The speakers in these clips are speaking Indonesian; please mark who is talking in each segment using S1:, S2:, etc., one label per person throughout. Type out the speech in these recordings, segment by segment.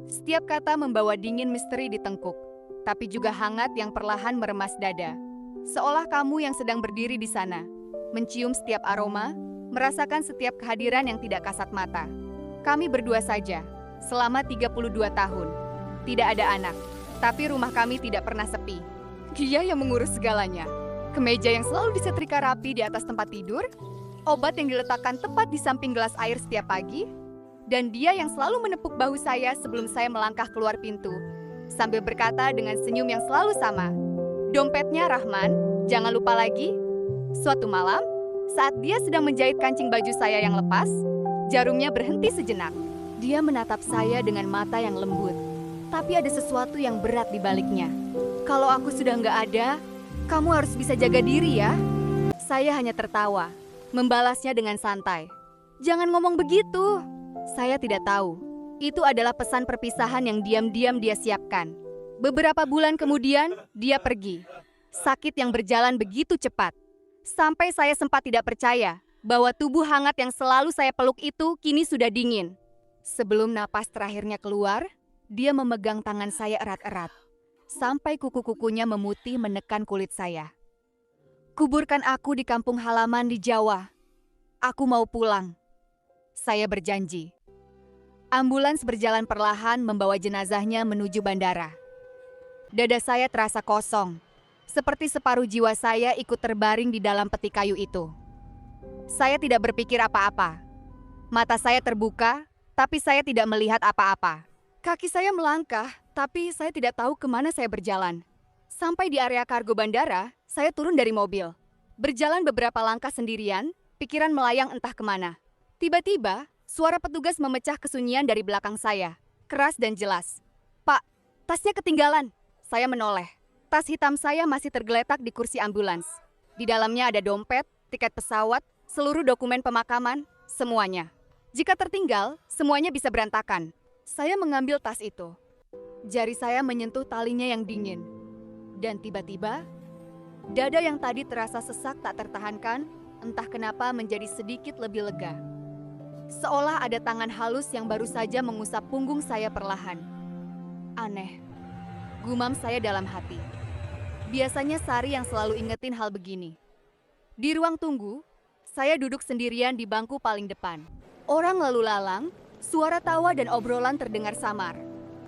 S1: Setiap kata membawa dingin misteri di tengkuk, tapi juga hangat yang perlahan meremas dada. Seolah kamu yang sedang berdiri di sana, mencium setiap aroma, merasakan setiap kehadiran yang tidak kasat mata. Kami berdua saja, selama 32 tahun. Tidak ada anak, tapi rumah kami tidak pernah sepi. Dia yang mengurus segalanya. Kemeja yang selalu disetrika rapi di atas tempat tidur, obat yang diletakkan tepat di samping gelas air setiap pagi, dan dia yang selalu menepuk bahu saya sebelum saya melangkah keluar pintu, sambil berkata dengan senyum yang selalu sama, "Dompetnya, Rahman, jangan lupa lagi." Suatu malam, saat dia sedang menjahit kancing baju saya yang lepas, jarumnya berhenti sejenak. Dia menatap saya dengan mata yang lembut, tapi ada sesuatu yang berat di baliknya. "Kalau aku sudah nggak ada, kamu harus bisa jaga diri ya." Saya hanya tertawa, membalasnya dengan santai. "Jangan ngomong begitu." Saya tidak tahu. Itu adalah pesan perpisahan yang diam-diam dia siapkan. Beberapa bulan kemudian, dia pergi. Sakit yang berjalan begitu cepat. Sampai saya sempat tidak percaya bahwa tubuh hangat yang selalu saya peluk itu kini sudah dingin. Sebelum napas terakhirnya keluar, dia memegang tangan saya erat-erat. Sampai kuku-kukunya memutih menekan kulit saya. "Kuburkan aku di kampung halaman di Jawa. Aku mau pulang." Saya berjanji. Ambulans berjalan perlahan membawa jenazahnya menuju bandara. Dada saya terasa kosong, seperti separuh jiwa saya ikut terbaring di dalam peti kayu itu. Saya tidak berpikir apa-apa. Mata saya terbuka, tapi saya tidak melihat apa-apa. Kaki saya melangkah, tapi saya tidak tahu kemana saya berjalan. Sampai di area kargo bandara, saya turun dari mobil. Berjalan beberapa langkah sendirian, pikiran melayang entah kemana. Tiba-tiba, suara petugas memecah kesunyian dari belakang saya, keras dan jelas. "Pak, tasnya ketinggalan." Saya menoleh. Tas hitam saya masih tergeletak di kursi ambulans. Di dalamnya ada dompet, tiket pesawat, seluruh dokumen pemakaman, semuanya. Jika tertinggal, semuanya bisa berantakan. Saya mengambil tas itu. Jari saya menyentuh talinya yang dingin. Dan tiba-tiba, dada yang tadi terasa sesak tak tertahankan, entah kenapa menjadi sedikit lebih lega. Seolah ada tangan halus yang baru saja mengusap punggung saya perlahan. Aneh, gumam saya dalam hati. Biasanya Sari yang selalu ingetin hal begini. Di ruang tunggu, saya duduk sendirian di bangku paling depan. Orang lalu lalang, suara tawa dan obrolan terdengar samar.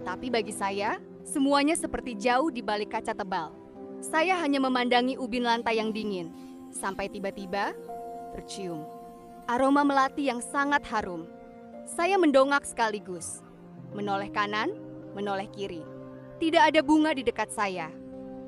S1: Tapi bagi saya, semuanya seperti jauh di balik kaca tebal. Saya hanya memandangi ubin lantai yang dingin, sampai tiba-tiba tercium aroma melati yang sangat harum. Saya mendongak sekaligus, menoleh kanan, menoleh kiri. Tidak ada bunga di dekat saya.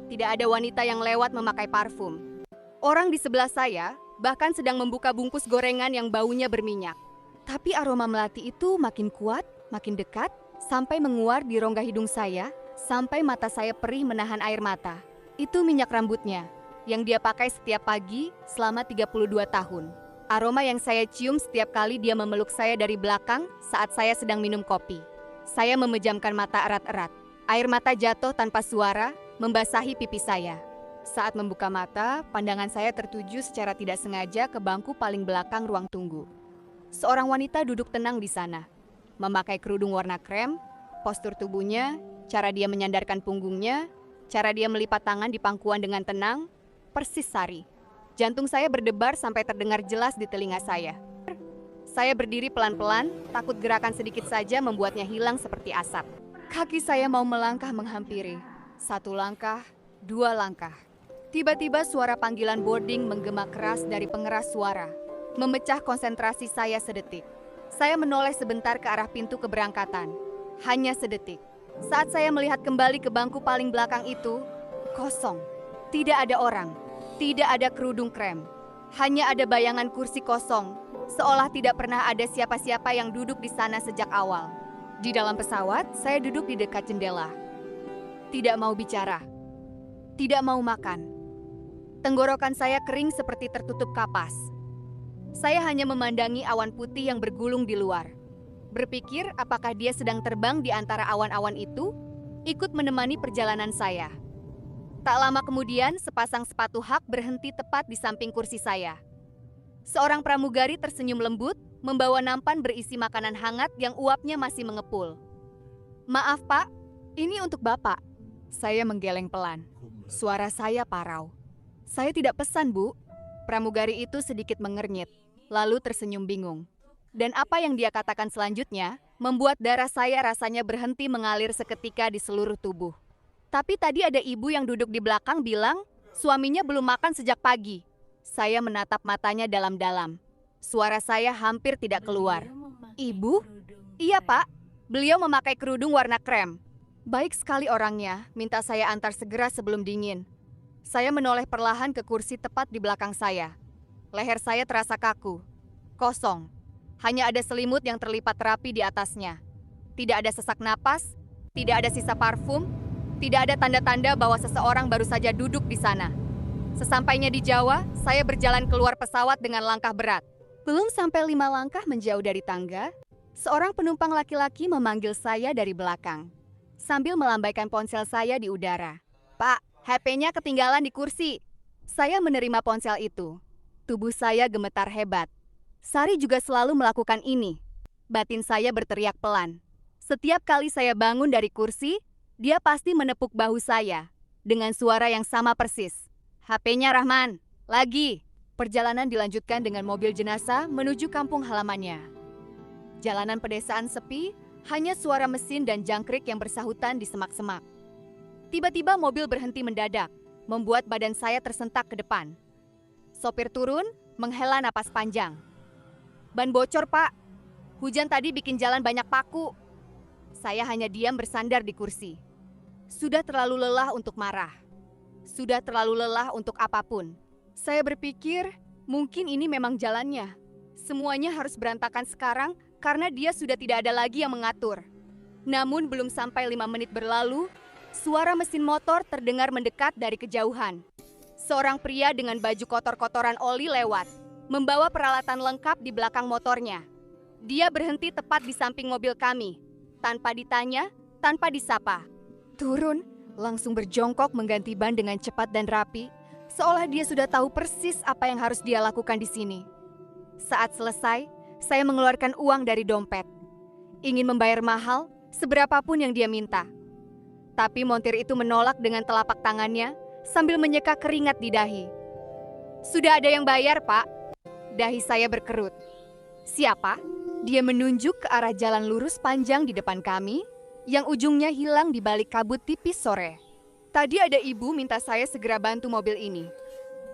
S1: Tidak ada wanita yang lewat memakai parfum. Orang di sebelah saya bahkan sedang membuka bungkus gorengan yang baunya berminyak. Tapi aroma melati itu makin kuat, makin dekat, sampai menguar di rongga hidung saya, sampai mata saya perih menahan air mata. Itu minyak rambutnya, yang dia pakai setiap pagi selama 32 tahun. Aroma yang saya cium setiap kali dia memeluk saya dari belakang saat saya sedang minum kopi. Saya memejamkan mata erat-erat. Air mata jatuh tanpa suara, membasahi pipi saya. Saat membuka mata, pandangan saya tertuju secara tidak sengaja ke bangku paling belakang ruang tunggu. Seorang wanita duduk tenang di sana, memakai kerudung warna krem, postur tubuhnya, cara dia menyandarkan punggungnya, cara dia melipat tangan di pangkuan dengan tenang, persis Sari. Jantung saya berdebar sampai terdengar jelas di telinga saya. Saya berdiri pelan-pelan, takut gerakan sedikit saja membuatnya hilang seperti asap. Kaki saya mau melangkah menghampiri. 1 langkah, 2 langkah. Tiba-tiba suara panggilan boarding menggema keras dari pengeras suara, memecah konsentrasi saya sedetik. Saya menoleh sebentar ke arah pintu keberangkatan. Hanya sedetik. Saat saya melihat kembali ke bangku paling belakang itu, kosong. Tidak ada orang. Tidak ada kerudung krem. Hanya ada bayangan kursi kosong, seolah tidak pernah ada siapa-siapa yang duduk di sana sejak awal. Di dalam pesawat, saya duduk di dekat jendela. Tidak mau bicara. Tidak mau makan. Tenggorokan saya kering seperti tertutup kapas. Saya hanya memandangi awan putih yang bergulung di luar. Berpikir apakah dia sedang terbang di antara awan-awan itu, ikut menemani perjalanan saya. Tak lama kemudian, sepasang sepatu hak berhenti tepat di samping kursi saya. Seorang pramugari tersenyum lembut, membawa nampan berisi makanan hangat yang uapnya masih mengepul. Maaf Pak, ini untuk Bapak. Saya menggeleng pelan. Suara saya parau. Saya tidak pesan, Bu. Pramugari itu sedikit mengernyit, lalu tersenyum bingung. Dan apa yang dia katakan selanjutnya membuat darah saya rasanya berhenti mengalir seketika di seluruh tubuh. Tapi tadi ada ibu yang duduk di belakang bilang suaminya belum makan sejak pagi. Saya menatap matanya dalam-dalam. Suara saya hampir tidak keluar. Ibu? Iya, Pak. Beliau memakai kerudung warna krem. Baik sekali orangnya, minta saya antar segera sebelum dingin. Saya menoleh perlahan ke kursi tepat di belakang saya. Leher saya terasa kaku, kosong. Hanya ada selimut yang terlipat rapi di atasnya. Tidak ada sesak napas, tidak ada sisa parfum, tidak ada tanda-tanda bahwa seseorang baru saja duduk di sana. Sesampainya di Jawa, saya berjalan keluar pesawat dengan langkah berat. Belum sampai 5 langkah menjauh dari tangga, seorang penumpang laki-laki memanggil saya dari belakang. Sambil melambaikan ponsel saya di udara. Pak, HP-nya ketinggalan di kursi. Saya menerima ponsel itu. Tubuh saya gemetar hebat. Sari juga selalu melakukan ini. Batin saya berteriak pelan. Setiap kali saya bangun dari kursi, dia pasti menepuk bahu saya. Dengan suara yang sama persis. HP-nya Rahman, lagi. Perjalanan dilanjutkan dengan mobil jenazah menuju kampung halamannya. Jalanan pedesaan sepi, hanya suara mesin dan jangkrik yang bersahutan di semak-semak. Tiba-tiba mobil berhenti mendadak, membuat badan saya tersentak ke depan. Sopir turun, menghela napas panjang. Ban bocor, Pak. Hujan tadi bikin jalan banyak paku. Saya hanya diam bersandar di kursi. Sudah terlalu lelah untuk marah. Sudah terlalu lelah untuk apapun. Saya berpikir, mungkin ini memang jalannya. Semuanya harus berantakan sekarang, karena dia sudah tidak ada lagi yang mengatur. Namun belum sampai 5 menit berlalu, suara mesin motor terdengar mendekat dari kejauhan. Seorang pria dengan baju kotor-kotoran oli lewat, membawa peralatan lengkap di belakang motornya. Dia berhenti tepat di samping mobil kami, tanpa ditanya, tanpa disapa. Turun, langsung berjongkok mengganti ban dengan cepat dan rapi, seolah dia sudah tahu persis apa yang harus dia lakukan di sini. Saat selesai, saya mengeluarkan uang dari dompet. Ingin membayar mahal, seberapapun yang dia minta. Tapi montir itu menolak dengan telapak tangannya sambil menyeka keringat di dahi. Sudah ada yang bayar, Pak. Dahi saya berkerut. Siapa? Dia menunjuk ke arah jalan lurus panjang di depan kami, yang ujungnya hilang di balik kabut tipis sore. Tadi ada ibu minta saya segera bantu mobil ini.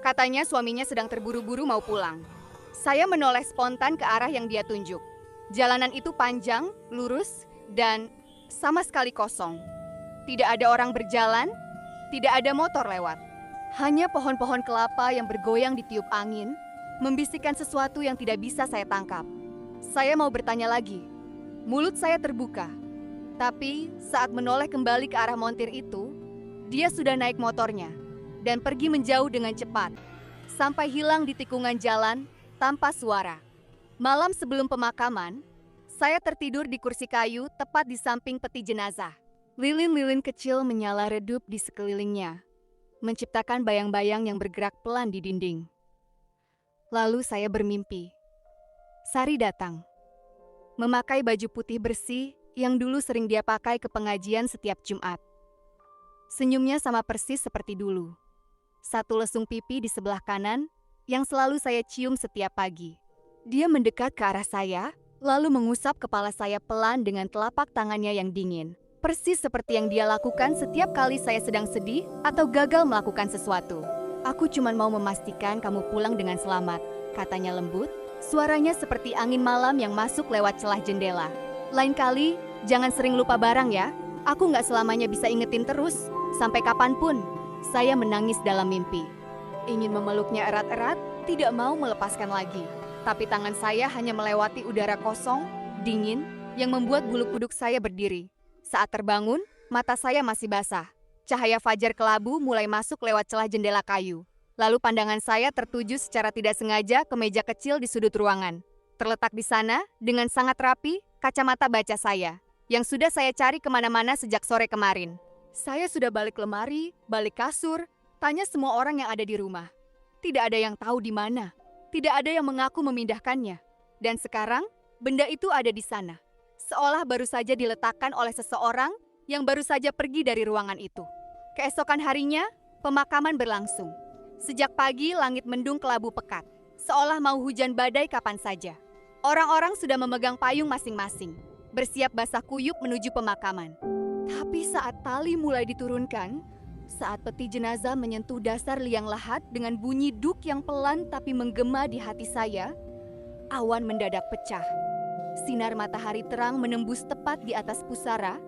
S1: Katanya suaminya sedang terburu-buru mau pulang. Saya menoleh spontan ke arah yang dia tunjuk. Jalanan itu panjang, lurus, dan sama sekali kosong. Tidak ada orang berjalan, tidak ada motor lewat. Hanya pohon-pohon kelapa yang bergoyang ditiup angin, membisikkan sesuatu yang tidak bisa saya tangkap. Saya mau bertanya lagi. Mulut saya terbuka. Tapi saat menoleh kembali ke arah montir itu, dia sudah naik motornya dan pergi menjauh dengan cepat, sampai hilang di tikungan jalan tanpa suara. Malam sebelum pemakaman, saya tertidur di kursi kayu tepat di samping peti jenazah. Lilin-lilin kecil menyala redup di sekelilingnya, menciptakan bayang-bayang yang bergerak pelan di dinding. Lalu saya bermimpi. Sari datang, memakai baju putih bersih yang dulu sering dia pakai ke pengajian setiap Jumat. Senyumnya sama persis seperti dulu. Satu lesung pipi di sebelah kanan yang selalu saya cium setiap pagi. Dia mendekat ke arah saya, lalu mengusap kepala saya pelan dengan telapak tangannya yang dingin. Persis seperti yang dia lakukan setiap kali saya sedang sedih atau gagal melakukan sesuatu. Aku cuma mau memastikan kamu pulang dengan selamat, katanya lembut. Suaranya seperti angin malam yang masuk lewat celah jendela. Lain kali, jangan sering lupa barang ya. Aku nggak selamanya bisa ingetin terus, sampai kapanpun. Saya menangis dalam mimpi. Ingin memeluknya erat-erat, tidak mau melepaskan lagi. Tapi tangan saya hanya melewati udara kosong, dingin, yang membuat bulu kuduk saya berdiri. Saat terbangun, mata saya masih basah. Cahaya fajar kelabu mulai masuk lewat celah jendela kayu. Lalu pandangan saya tertuju secara tidak sengaja ke meja kecil di sudut ruangan. Terletak di sana, dengan sangat rapi, kacamata baca saya, yang sudah saya cari kemana-mana sejak sore kemarin. Saya sudah balik lemari, balik kasur, tanya semua orang yang ada di rumah. Tidak ada yang tahu di mana. Tidak ada yang mengaku memindahkannya. Dan sekarang, benda itu ada di sana. seolah baru saja diletakkan oleh seseorang yang baru saja pergi dari ruangan itu. Keesokan harinya, pemakaman berlangsung. Sejak pagi, langit mendung kelabu pekat, seolah mau hujan badai kapan saja. Orang-orang sudah memegang payung masing-masing, bersiap basah kuyup menuju pemakaman. Tapi saat tali mulai diturunkan, saat peti jenazah menyentuh dasar liang lahat dengan bunyi duk yang pelan tapi menggema di hati saya, awan mendadak pecah. Sinar matahari terang menembus tepat di atas pusara,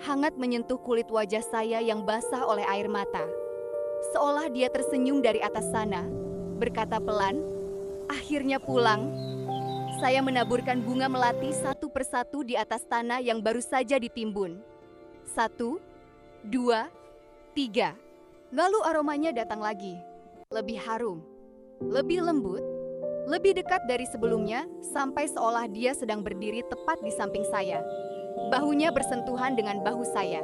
S1: hangat menyentuh kulit wajah saya yang basah oleh air mata. Seolah dia tersenyum dari atas sana, berkata pelan, "Akhirnya pulang." Saya menaburkan bunga melati satu persatu di atas tanah yang baru saja ditimbun. 1, 2, 3. Lalu aromanya datang lagi. Lebih harum, lebih lembut, lebih dekat dari sebelumnya, sampai seolah dia sedang berdiri tepat di samping saya. Bahunya bersentuhan dengan bahu saya.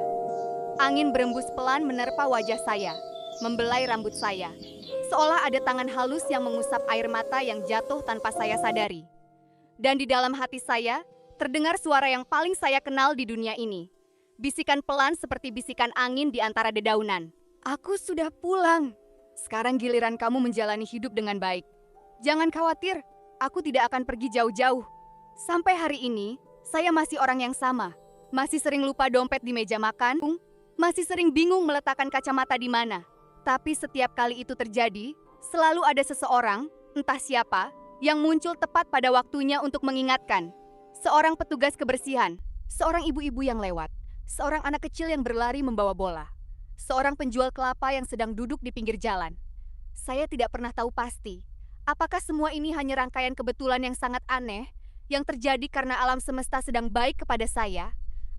S1: Angin berembus pelan menerpa wajah saya, membelai rambut saya. Seolah ada tangan halus yang mengusap air mata yang jatuh tanpa saya sadari. Dan di dalam hati saya, terdengar suara yang paling saya kenal di dunia ini. Bisikan pelan seperti bisikan angin di antara dedaunan. "Aku sudah pulang. Sekarang giliran kamu menjalani hidup dengan baik. Jangan khawatir, aku tidak akan pergi jauh-jauh." Sampai hari ini, saya masih orang yang sama. Masih sering lupa dompet di meja makan, masih sering bingung meletakkan kacamata di mana. Tapi setiap kali itu terjadi, selalu ada seseorang, entah siapa, yang muncul tepat pada waktunya untuk mengingatkan. Seorang petugas kebersihan, seorang ibu-ibu yang lewat, seorang anak kecil yang berlari membawa bola, seorang penjual kelapa yang sedang duduk di pinggir jalan. Saya tidak pernah tahu pasti, apakah semua ini hanya rangkaian kebetulan yang sangat aneh, yang terjadi karena alam semesta sedang baik kepada saya,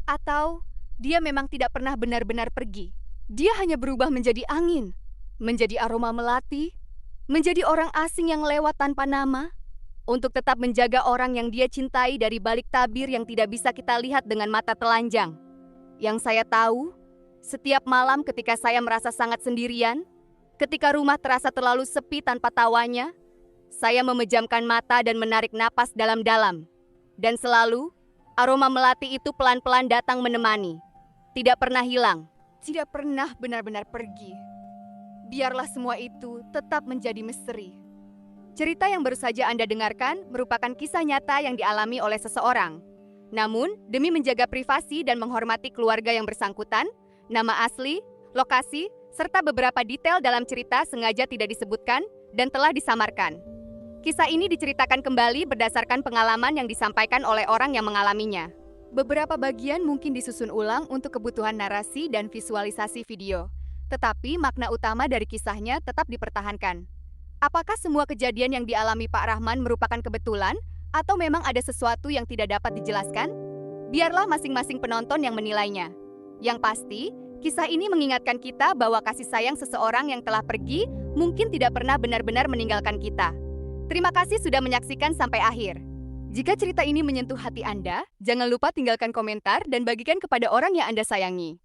S1: atau dia memang tidak pernah benar-benar pergi. Dia hanya berubah menjadi angin, menjadi aroma melati, menjadi orang asing yang lewat tanpa nama, untuk tetap menjaga orang yang dia cintai dari balik tabir yang tidak bisa kita lihat dengan mata telanjang. Yang saya tahu, setiap malam ketika saya merasa sangat sendirian, ketika rumah terasa terlalu sepi tanpa tawanya, saya memejamkan mata dan menarik napas dalam-dalam. Dan selalu, aroma melati itu pelan-pelan datang menemani. Tidak pernah hilang. Tidak pernah benar-benar pergi. Biarlah semua itu tetap menjadi misteri. Cerita yang baru saja Anda dengarkan merupakan kisah nyata yang dialami oleh seseorang. Namun, demi menjaga privasi dan menghormati keluarga yang bersangkutan, nama asli, lokasi, serta beberapa detail dalam cerita sengaja tidak disebutkan dan telah disamarkan. Kisah ini diceritakan kembali berdasarkan pengalaman yang disampaikan oleh orang yang mengalaminya. Beberapa bagian mungkin disusun ulang untuk kebutuhan narasi dan visualisasi video, tetapi makna utama dari kisahnya tetap dipertahankan. Apakah semua kejadian yang dialami Pak Rahman merupakan kebetulan, atau memang ada sesuatu yang tidak dapat dijelaskan? Biarlah masing-masing penonton yang menilainya. Yang pasti, kisah ini mengingatkan kita bahwa kasih sayang seseorang yang telah pergi mungkin tidak pernah benar-benar meninggalkan kita. Terima kasih sudah menyaksikan sampai akhir. Jika cerita ini menyentuh hati Anda, jangan lupa tinggalkan komentar dan bagikan kepada orang yang Anda sayangi.